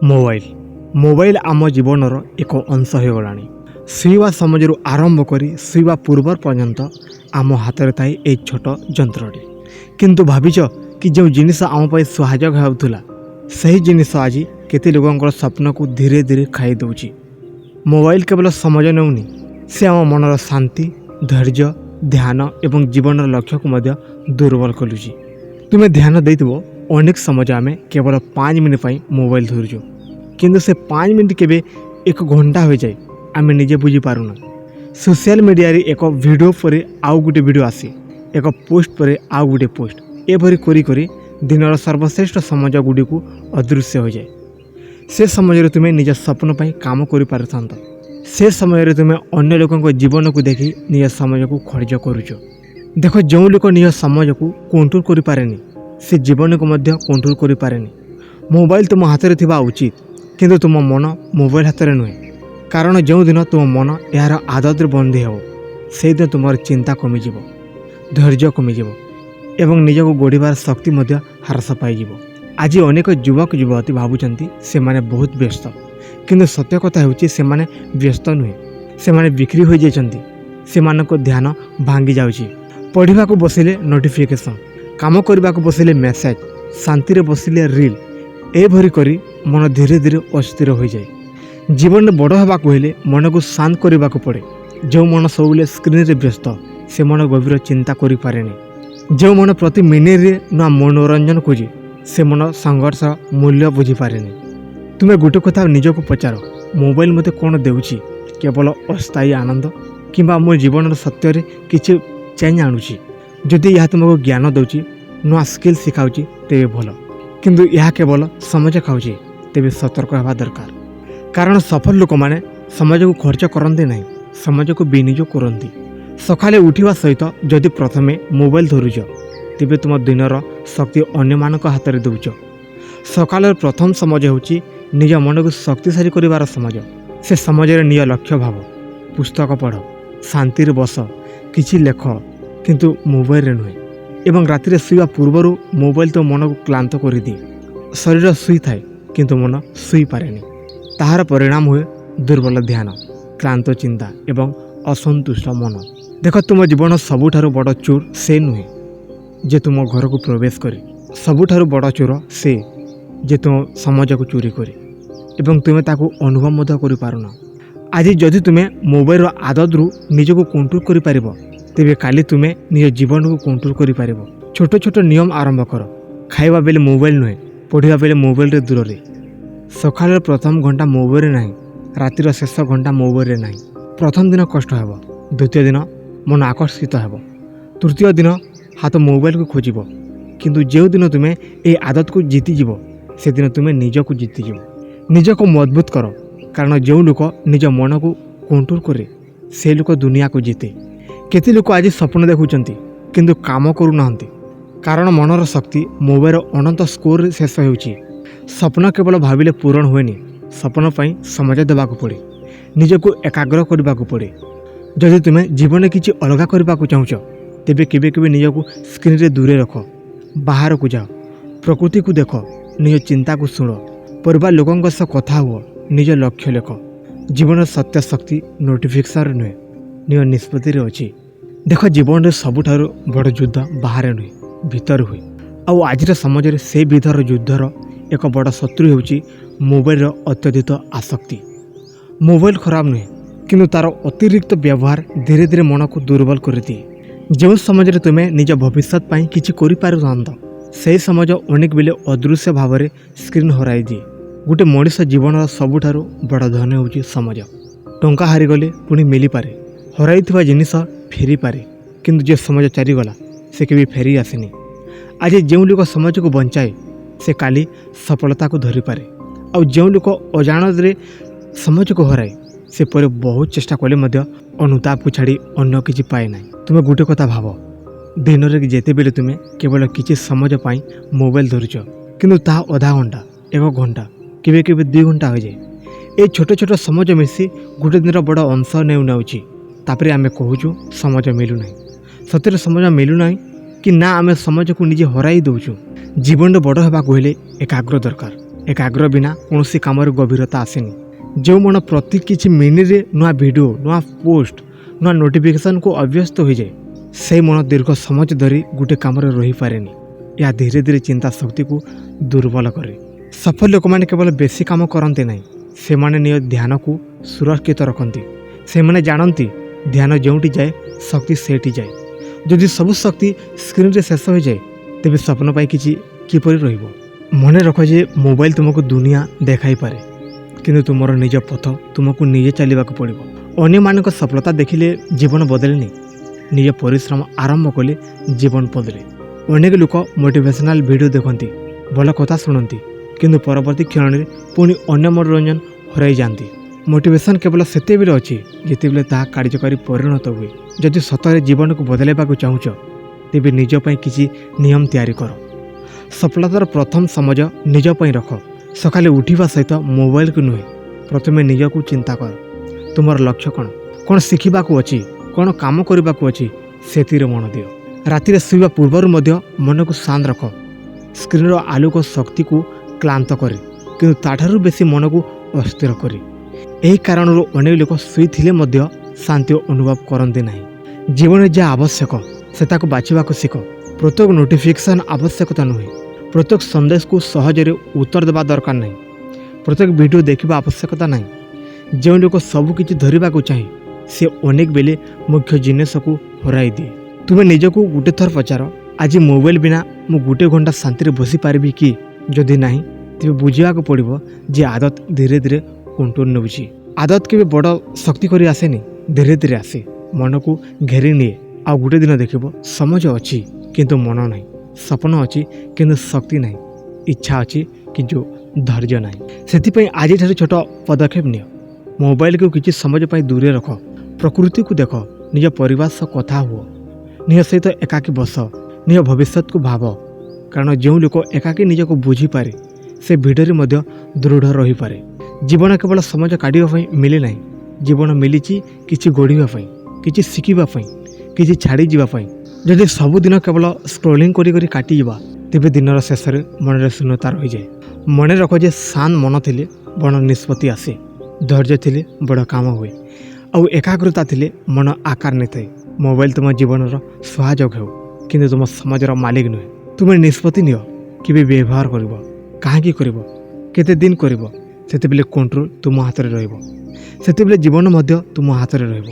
Mobile mobile ଆମ ଜୀବନର ଏକ ଅଂଶ ହୋଇଗଲାଣି। ଶୋଇବା ସମୟରୁ ଆରମ୍ଭ କରି ଶୋଇବା ପୂର୍ବ ପର୍ଯ୍ୟନ୍ତ ଆମ ହାତରେ ଥାଏ ଏହି ଛୋଟ ଯନ୍ତ୍ରଟି। କିନ୍ତୁ ଭାବିଛ କି ଯେଉଁ ଜିନିଷ ଆମ ପାଇଁ ସହଜ ହେଉଥିଲା ସେହି ଜିନିଷ ଆଜି କେତେ ଲୋକଙ୍କର ସ୍ୱପ୍ନକୁ ଧୀରେ ଧୀରେ ଖାଇ ଦେଉଛି। ମୋବାଇଲ କେବଳ ସମୟ ନେଉନି, ସେ ଆମ ମନର ଶାନ୍ତି, ଧୈର୍ଯ୍ୟ, ଧ୍ୟାନ ଏବଂ ଜୀବନର ଲକ୍ଷ୍ୟକୁ ମଧ୍ୟ ଦୁର୍ବଳ କରୁଛି। ତୁମେ ଧ୍ୟାନ ଦେଇଥିବ ଅନେକ ସମୟ ଆମେ କେବଳ 5 ମିନିଟ୍ ପାଇଁ ମୋବାଇଲ ଧରୁଛୁ, କିନ୍ତୁ ସେ 5 ମିନିଟ୍ କେବେ 1 ଘଣ୍ଟା ହୋଇଯାଏ ଆମେ ନିଜେ ବୁଝିପାରୁନା। ସୋସିଆଲ ମିଡ଼ିଆରେ ଏକ ଭିଡ଼ିଓ ପରେ ଆଉ ଗୋଟେ ଭିଡ଼ିଓ ଆସେ, ଏକ ପୋଷ୍ଟ ପରେ ଆଉ ଗୋଟେ ପୋଷ୍ଟ, ଏଭଳି କରି କରି ଦିନର ସର୍ବଶ୍ରେଷ୍ଠ ସମୟ ଗୁଡ଼ିକୁ ଅଦୃଶ୍ୟ ହୋଇଯାଏ। ସେ ସମୟରେ ତୁମେ ନିଜ ସ୍ୱପ୍ନ ପାଇଁ କାମ କରିପାରିଥାନ୍ତ। ସେ ସମୟରେ ତୁମେ ଅନ୍ୟ ଲୋକଙ୍କ ଜୀବନକୁ ଦେଖି ନିଜ ସମୟକୁ ଖର୍ଚ୍ଚ କରୁଛ। ଦେଖ, ଯେଉଁ ଲୋକ ନିଜ ସମୟକୁ କଣ୍ଟ୍ରୋଲ କରିପାରେନି ସେ ଜୀବନକୁ ମଧ୍ୟ କଣ୍ଟ୍ରୋଲ କରିପାରେନି। ମୋବାଇଲ ତୁମ ହାତରେ ଥିବା ଉଚିତ, କିନ୍ତୁ ତୁମ ମନ ମୋବାଇଲ ହାତରେ ନୁହେଁ। କାରଣ ଯେଉଁଦିନ ତୁମ ମନ ଏହାର ଆଦତରେ ବନ୍ଦୀ ହେବ ସେହିଦିନ ତୁମର ଚିନ୍ତା କମିଯିବ, ଧୈର୍ଯ୍ୟ କମିଯିବ ଏବଂ ନିଜକୁ ଗଢ଼ିବାର ଶକ୍ତି ମଧ୍ୟ ହ୍ରାସ ପାଇଯିବ। ଆଜି ଅନେକ ଯୁବକ ଯୁବତୀ ଭାବୁଛନ୍ତି ସେମାନେ ବହୁତ ବ୍ୟସ୍ତ, କିନ୍ତୁ ସତ୍ୟ କଥା ହେଉଛି ସେମାନେ ବ୍ୟସ୍ତ ନୁହେଁ, ସେମାନେ ବିକ୍ରି ହୋଇଯାଇଛନ୍ତି। ସେମାନଙ୍କ ଧ୍ୟାନ ଭାଙ୍ଗି ଯାଉଛି। ପଢ଼ିବାକୁ ବସିଲେ ନୋଟିଫିକେସନ୍, କାମ କରିବାକୁ ବସିଲେ ମେସେଜ, ଶାନ୍ତିରେ ବସିଲେ ରିଲ୍, ଏଭଳି କରି ମନ ଧୀରେ ଧୀରେ ଅସ୍ଥିର ହୋଇଯାଏ। ଜୀବନରେ ବଡ଼ ହେବାକୁ ହେଲେ ମନକୁ ଶାନ୍ତ କରିବାକୁ ପଡ଼େ। ଯେଉଁ ମନ ସବୁବେଳେ ସ୍କ୍ରିନ୍ରେ ବ୍ୟସ୍ତ ସେ ମନ ଗଭୀର ଚିନ୍ତା କରିପାରେନି। ଯେଉଁ ମନ ପ୍ରତି ମିନିଟ୍ରେ ନୂଆ ମନୋରଞ୍ଜନ ଖୋଜେ ସେ ମନ ସଂଘର୍ଷର ମୂଲ୍ୟ ବୁଝିପାରେନି। ତୁମେ ଗୋଟେ କଥା ନିଜକୁ ପଚାର, ମୋବାଇଲ ମୋତେ କ'ଣ ଦେଉଛି? କେବଳ ଅସ୍ଥାୟୀ ଆନନ୍ଦ, କିମ୍ବା ମୋ ଜୀବନର ସତ୍ୟରେ କିଛି ଚେଞ୍ଜ ଆଣୁଛି? ଯଦି ଏହା ତୁମକୁ ଜ୍ଞାନ ଦେଉଛି, ନୂଆ ସ୍କିଲ୍ ଶିଖାଉଛି, ତେବେ ଭଲ। କିନ୍ତୁ ଏହା କେବଳ ସମୟ ଖାଉଛି, ତେବେ ସତର୍କ ହେବା ଦରକାର। କାରଣ ସଫଳ ଲୋକମାନେ ସମାଜକୁ ଖର୍ଚ୍ଚ କରନ୍ତି ନାହିଁ, ସମାଜକୁ ବିନିଯୋଗ କରନ୍ତି। ସକାଳେ ଉଠିବା ସହିତ ଯଦି ପ୍ରଥମେ ମୋବାଇଲ ଧରୁଛ ତେବେ ତୁମ ଦିନର ଶକ୍ତି ଅନ୍ୟମାନଙ୍କ ହାତରେ ଦେଉଛ। ସକାଳର ପ୍ରଥମ ସମୟ ହେଉଛି ନିଜ ମନକୁ ଶକ୍ତିଶାଳୀ କରିବାର ସମୟ। ସେ ସମୟରେ ନିଜ ଲକ୍ଷ୍ୟ ଭାବ, ପୁସ୍ତକ ପଢ଼, ଶାନ୍ତିରେ ବସ, କିଛି ଲେଖ, କିନ୍ତୁ ମୋବାଇଲରେ ନୁହେଁ। ଏବଂ ରାତିରେ ଶୋଇବା ପୂର୍ବରୁ ମୋବାଇଲ ତ ମନକୁ କ୍ଳାନ୍ତ କରିଦିଏ। ଶରୀର ଶୋଇଥାଏ କିନ୍ତୁ ମନ ଶୋଇପାରେନି। ତାହାର ପରିଣାମ ହୁଏ ଦୁର୍ବଳ ଧ୍ୟାନ, କ୍ଳାନ୍ତ ଚିନ୍ତା ଏବଂ ଅସନ୍ତୁଷ୍ଟ ମନ। ଦେଖ, ତୁମ ଜୀବନ ସବୁଠାରୁ ବଡ଼ ଚୋର ସେ ନୁହେଁ ଯେ ତୁମ ଘରକୁ ପ୍ରବେଶ କରେ, ସବୁଠାରୁ ବଡ଼ ଚୋର ସେ ଯେ ତୁମ ସମାଜକୁ ଚୋରି କରେ ଏବଂ ତୁମେ ତାକୁ ଅନୁଭବ ମଧ୍ୟ କରିପାରୁନ। ଆଜି ଯଦି ତୁମେ ମୋବାଇଲର ଆଦତରୁ ନିଜକୁ କଣ୍ଟ୍ରୋଲ କରିପାରିବ ତେବେ କାଲି ତୁମେ ନିଜ ଜୀବନକୁ କଣ୍ଟ୍ରୋଲ କରିପାରିବ। ଛୋଟ ଛୋଟ ନିୟମ ଆରମ୍ଭ କର। ଖାଇବା ବେଳେ ମୋବାଇଲ ନୁହେଁ, ପଢ଼ିବା ବେଳେ ମୋବାଇଲରେ ଦୂରରେ। ସକାଳର ପ୍ରଥମ ଘଣ୍ଟା ମୋବାଇଲରେ ନାହିଁ, ରାତିର ଶେଷ ଘଣ୍ଟା ମୋବାଇଲରେ ନାହିଁ। ପ୍ରଥମ ଦିନ କଷ୍ଟ ହେବ, ଦ୍ୱିତୀୟ ଦିନ ମନ ଆକର୍ଷିତ ହେବ, ତୃତୀୟ ଦିନ ହାତ ମୋବାଇଲକୁ ଖୋଜିବ। କିନ୍ତୁ ଯେଉଁଦିନ ତୁମେ ଏହି ଆଦତକୁ ଜିତିଯିବ ସେଦିନ ତୁମେ ନିଜକୁ ଜିତିଯିବ। ନିଜକୁ ମଜବୁତ କର, କାରଣ ଯେଉଁ ଲୋକ ନିଜ ମନକୁ କଣ୍ଟ୍ରୋଲ କରେ ସେ ଲୋକ ଦୁନିଆକୁ ଜିତେ। କେତେ ଲୋକ ଆଜି ସ୍ୱପ୍ନ ଦେଖୁଛନ୍ତି କିନ୍ତୁ କାମ କରୁନାହାନ୍ତି, କାରଣ ମନର ଶକ୍ତି ମୋବାଇଲର ଅନନ୍ତ ସ୍କୋରରେ ଶେଷ ହେଉଛି। ସ୍ୱପ୍ନ କେବଳ ଭାବିଲେ ପୂରଣ ହୁଏନି, ସ୍ୱପ୍ନ ପାଇଁ ସମୟ ଦେବାକୁ ପଡ଼େ, ନିଜକୁ ଏକାଗ୍ର କରିବାକୁ ପଡ଼େ। ଯଦି ତୁମେ ଜୀବନରେ କିଛି ଅଲଗା କରିବାକୁ ଚାହୁଁଛ ତେବେ କେବେ କେବେ ନିଜକୁ ସ୍କ୍ରିନ୍ରେ ଦୂରେ ରଖ, ବାହାରକୁ ଯାଅ, ପ୍ରକୃତିକୁ ଦେଖ, ନିଜ ଚିନ୍ତାକୁ ଶୁଣ, ପରିବାର ଲୋକଙ୍କ ସହ କଥା ହୁଅ, ନିଜ ଲକ୍ଷ୍ୟ ଲେଖ। ଜୀବନର ସତ୍ୟ ଶକ୍ତି ନୋଟିଫିକେସନ୍ରେ ନୁହେଁ, ନିଜ ନିଷ୍ପତ୍ତିରେ ଅଛି। ଦେଖ, ଜୀବନରେ ସବୁଠାରୁ ବଡ଼ ଯୁଦ୍ଧ ବାହାରେ ନୁହେଁ, ଭିତରେ ହୁଏ। ଆଉ ଆଜିର ସମାଜରେ ସେ ଭିତର ଯୁଦ୍ଧର ଏକ ବଡ଼ ଶତ୍ରୁ ହେଉଛି ମୋବାଇଲର ଅତ୍ୟଧିକ ଆସକ୍ତି। ମୋବାଇଲ ଖରାପ ନୁହେଁ, କିନ୍ତୁ ତା'ର ଅତିରିକ୍ତ ବ୍ୟବହାର ଧୀରେ ଧୀରେ ମନକୁ ଦୁର୍ବଳ କରିଦିଏ। ଯେଉଁ ସମାଜରେ ତୁମେ ନିଜ ଭବିଷ୍ୟତ ପାଇଁ କିଛି କରିପାରୁଥାନ୍ତ ସେହି ସମାଜ ଅନେକ ବେଳେ ଅଦୃଶ୍ୟ ଭାବରେ ସ୍କ୍ରିନ୍ ହରାଇ ଦିଏ। ଗୋଟେ ମଣିଷ ଜୀବନର ସବୁଠାରୁ ବଡ଼ ଧନ ହେଉଛି ସମାଜ। ଟଙ୍କା ହାରିଗଲେ ପୁଣି ମିଳିପାରେ, ହରାଇଥିବା ଜିନିଷ ଫେରିପାରେ, କିନ୍ତୁ ଯେ ସମାଜ ଚାରିଗଲା ସେ କେବେ ଫେରି ଆସେନି। ଆଜି ଯେଉଁ ଲୋକ ସମାଜକୁ ବଞ୍ଚାଏ ସେ କାଲି ସଫଳତାକୁ ଧରିପାରେ, ଆଉ ଯେଉଁ ଲୋକ ଅଜାଣତରେ ସମାଜକୁ ହରାଏ ସେ ପରେ ବହୁତ ଚେଷ୍ଟା କଲେ ମଧ୍ୟ ଅନୁତାପକୁ ଛାଡ଼ି ଅନ୍ୟ କିଛି ପାଏ ନାହିଁ। ତୁମେ ଗୋଟେ କଥା ଭାବ, ଦିନରେ ଯେତେବେଳେ ତୁମେ କେବଳ କିଛି ସମୟ ପାଇଁ ମୋବାଇଲ ଧରୁଛ କିନ୍ତୁ ତାହା ଅଧା ଘଣ୍ଟା, 1 ଘଣ୍ଟା, କେବେ କେବେ 2 ଘଣ୍ଟା ହୋଇଯାଏ। এই ଛୋଟ ଛୋଟ ସମୟ ମିଶି ଗୋଟେ ଦିନର ବଡ଼ ଅଂଶ ନେଉଛି। ତାପରେ ଆମେ କହୁଛୁ ସମୟ ମିଳୁନାହିଁ। ସତରେ ସମୟ ମିଳୁନାହିଁ କି ନା ଆମେ ସମାଜକୁ ନିଜେ ହରାଇ ଦେଉଛୁ? ଜୀବନରେ ବଡ଼ ହେବାକୁ ହେଲେ ଏକାଗ୍ର ଦରକାର, ଏକାଗ୍ର ବିନା କୌଣସି କାମରେ ଗଭୀରତା ଆସେନି। ଯେଉଁ ମନ ପ୍ରତି କିଛି ମିନିଟ୍ରେ ନୂଆ ଭିଡ଼ିଓ, ନୂଆ ପୋଷ୍ଟ, ନୂଆ ନୋଟିଫିକେସନ୍କୁ ଅଭ୍ୟସ୍ତ ହୋଇଯାଏ, ସେହି ମନ ଦୀର୍ଘ ସମୟ ଧରି ଗୋଟିଏ କାମରେ ରହିପାରେନି। ଏହା ଧୀରେ ଧୀରେ ଚିନ୍ତା ଶକ୍ତିକୁ ଦୁର୍ବଳ କରେ। ସଫଳ ଲୋକମାନେ କେବଳ ବେଶୀ କାମ କରନ୍ତି ନାହିଁ, ସେମାନେ ନିଜ ଧ୍ୟାନକୁ ସୁରକ୍ଷିତ ରଖନ୍ତି। ସେମାନେ ଜାଣନ୍ତି ଧ୍ୟାନ ଯେଉଁଠି ଯାଏ ଶକ୍ତି ସେଇଠି ଯାଏ। ଯଦି ସବୁ ଶକ୍ତି ସ୍କ୍ରିନ୍ରେ ଶେଷ ହୋଇଯାଏ, ତେବେ ସ୍ୱପ୍ନ ପାଇଁ କିଛି କିପରି ରହିବ? ମନେ ରଖ ଯେ ମୋବାଇଲ ତୁମକୁ ଦୁନିଆ ଦେଖାଇପାରେ, କିନ୍ତୁ ତୁମର ନିଜ ପଥ ତୁମକୁ ନିଜେ ଚାଲିବାକୁ ପଡ଼ିବ। ଅନ୍ୟମାନଙ୍କ ସଫଳତା ଦେଖିଲେ ଜୀବନ ବଦଳେନି, ନିଜ ପରିଶ୍ରମ ଆରମ୍ଭ କଲେ ଜୀବନ ବଦଳେ। ଅନେକ ଲୋକ ମୋଟିଭେସନାଲ ଭିଡ଼ିଓ ଦେଖନ୍ତି, ଭଲ କଥା ଶୁଣନ୍ତି, କିନ୍ତୁ ପରବର୍ତ୍ତୀ କ୍ଷଣରେ ପୁଣି ଅନ୍ୟ ମନୋରଞ୍ଜନ ହରାଇ ଯାଆନ୍ତି। ମୋଟିଭେସନ୍ କେବଳ ସେତେବେଳେ ଅଛି ଯେତେବେଳେ ତାହା କାର୍ଯ୍ୟକାରୀ ପରିଣତ ହୁଏ। ଯଦି ସତରେ ଜୀବନକୁ ବଦଳାଇବାକୁ ଚାହୁଁଛ, ତେବେ ନିଜ ପାଇଁ କିଛି ନିୟମ ତିଆରି କର। ସଫଳତାର ପ୍ରଥମ ସମଜ ନିଜ ପାଇଁ ରଖ। ସକାଳେ ଉଠିବା ସହିତ ମୋବାଇଲକୁ ନୁହେଁ, ପ୍ରଥମେ ନିଜକୁ ଚିନ୍ତା କର। ତୁମର ଲକ୍ଷ୍ୟ କ'ଣ? କ'ଣ ଶିଖିବାକୁ ଅଛି? କ'ଣ କାମ କରିବାକୁ ଅଛି? ସେଥିରେ ମନ ଦିଅ। ରାତିରେ ଶୋଇବା ପୂର୍ବରୁ ମଧ୍ୟ ମନକୁ ଶାନ୍ତ ରଖ। ସ୍କ୍ରିନ୍ର ଆଲୋକ ଶକ୍ତିକୁ କ୍ଳାନ୍ତ କରେ, କିନ୍ତୁ ତାଠାରୁ ବେଶୀ ମନକୁ ଅସ୍ଥିର କରେ। ଏହି କାରଣରୁ ଅନେକ ଲୋକ ଶୋଇଥିଲେ ମଧ୍ୟ ଶାନ୍ତି ଅନୁଭବ କରନ୍ତି ନାହିଁ। ଜୀବନରେ ଯାହା ଆବଶ୍ୟକ ସେ ତାକୁ ବାଛିବାକୁ ଶିଖ। ପ୍ରତ୍ୟେକ ନୋଟିଫିକେସନ୍ ଆବଶ୍ୟକତା ନୁହେଁ, ପ୍ରତ୍ୟେକ ସନ୍ଦେଶକୁ ସହଜରେ ଉତ୍ତର ଦେବା ଦରକାର ନାହିଁ, ପ୍ରତ୍ୟେକ ଭିଡ଼ିଓ ଦେଖିବା ଆବଶ୍ୟକତା ନାହିଁ। ଯେଉଁ ଲୋକ ସବୁକିଛି ଧରିବାକୁ ଚାହେଁ, ସେ ଅନେକ ବେଳେ ମୁଖ୍ୟ ଜିନିଷକୁ ହରାଇ ଦିଏ। ତୁମେ ନିଜକୁ ଗୋଟେ ଥର ପଚାର, ଆଜି ମୋବାଇଲ ବିନା ମୁଁ ଗୋଟେ ଘଣ୍ଟା ଶାନ୍ତିରେ ବସିପାରିବି କି? ଯଦି ନାହିଁ, ତେବେ ବୁଝିବାକୁ ପଡ଼ିବ ଯେ ଆଦତ ଧୀରେ ଧୀରେ କଣ୍ଟ୍ରୋଲ ନେଉଛି। ଆଦତ କେବେ ବଡ଼ ଶକ୍ତି କରି ଆସେନି, ଧୀରେ ଧୀରେ ଆସେ, ମନକୁ ଘେରି ନିଏ। ଆଉ ଗୋଟେ ଦିନ ଦେଖିବ ସମୟ ଅଛି କିନ୍ତୁ ମନ ନାହିଁ, ସ୍ୱପ୍ନ ଅଛି କିନ୍ତୁ ଶକ୍ତି ନାହିଁ, ଇଚ୍ଛା ଅଛି କିନ୍ତୁ ଧୈର୍ଯ୍ୟ ନାହିଁ। ସେଥିପାଇଁ ଆଜିଠାରୁ ଛୋଟ ପଦକ୍ଷେପ ନିଅ। ମୋବାଇଲକୁ କିଛି ସମୟ ପାଇଁ ଦୂରେ ରଖ। ପ୍ରକୃତିକୁ ଦେଖ, ନିଜ ପରିବାର ସହ କଥା ହୁଅ, ନିଜ ସହିତ ଏକାକୀ ବସ, ନିଜ ଭବିଷ୍ୟତକୁ ଭାବ। କାରଣ ଯେଉଁ ଲୋକ ଏକାକୀ ନିଜକୁ ବୁଝିପାରେ, ସେ ଭିଡ଼ରେ ମଧ୍ୟ ଦୃଢ଼ ରହିପାରେ। ଜୀବନ କେବଳ ସମୟ କାଟିବା ପାଇଁ ମିଳେ ନାହିଁ, ଜୀବନ ମିଳିଛି କିଛି ଗଢ଼ିବା ପାଇଁ, କିଛି ଶିଖିବା ପାଇଁ, କିଛି ଛାଡ଼ିଯିବା ପାଇଁ। ଯଦି ସବୁଦିନ କେବଳ ସ୍କ୍ରୋଲିଂ କରି କରି କାଟିଯିବା, ତେବେ ଦିନର ଶେଷରେ ମନରେ ଶୂନ୍ୟତା ରହିଯାଏ। ମନେ ରଖ ଯେ ଶାନ୍ତ ମନ ଥିଲେ ବଡ଼ ନିଷ୍ପତ୍ତି ଆସେ, ଧୈର୍ଯ୍ୟ ଥିଲେ ବଡ଼ କାମ ହୁଏ, ଆଉ ଏକାଗ୍ରତା ଥିଲେ ମନ ଆକାର ନେଇଥାଏ। ମୋବାଇଲ ତୁମ ଜୀବନର ସହଯୋଗ ହେଉ, କିନ୍ତୁ ତୁମ ସମାଜର ମାଲିକ ନୁହେଁ। ତୁମେ ନିଷ୍ପତ୍ତି ନିଅ କେବେ ବ୍ୟବହାର କରିବ, କାହିଁକି କରିବ, କେତେ ଦିନ କରିବ। ସେତେବେଳେ କଣ୍ଟ୍ରୋଲ ତୁମ ହାତରେ ରହିବ, ସେତେବେଳେ ଜୀବନ ମଧ୍ୟ ତୁମ ହାତରେ ରହିବ।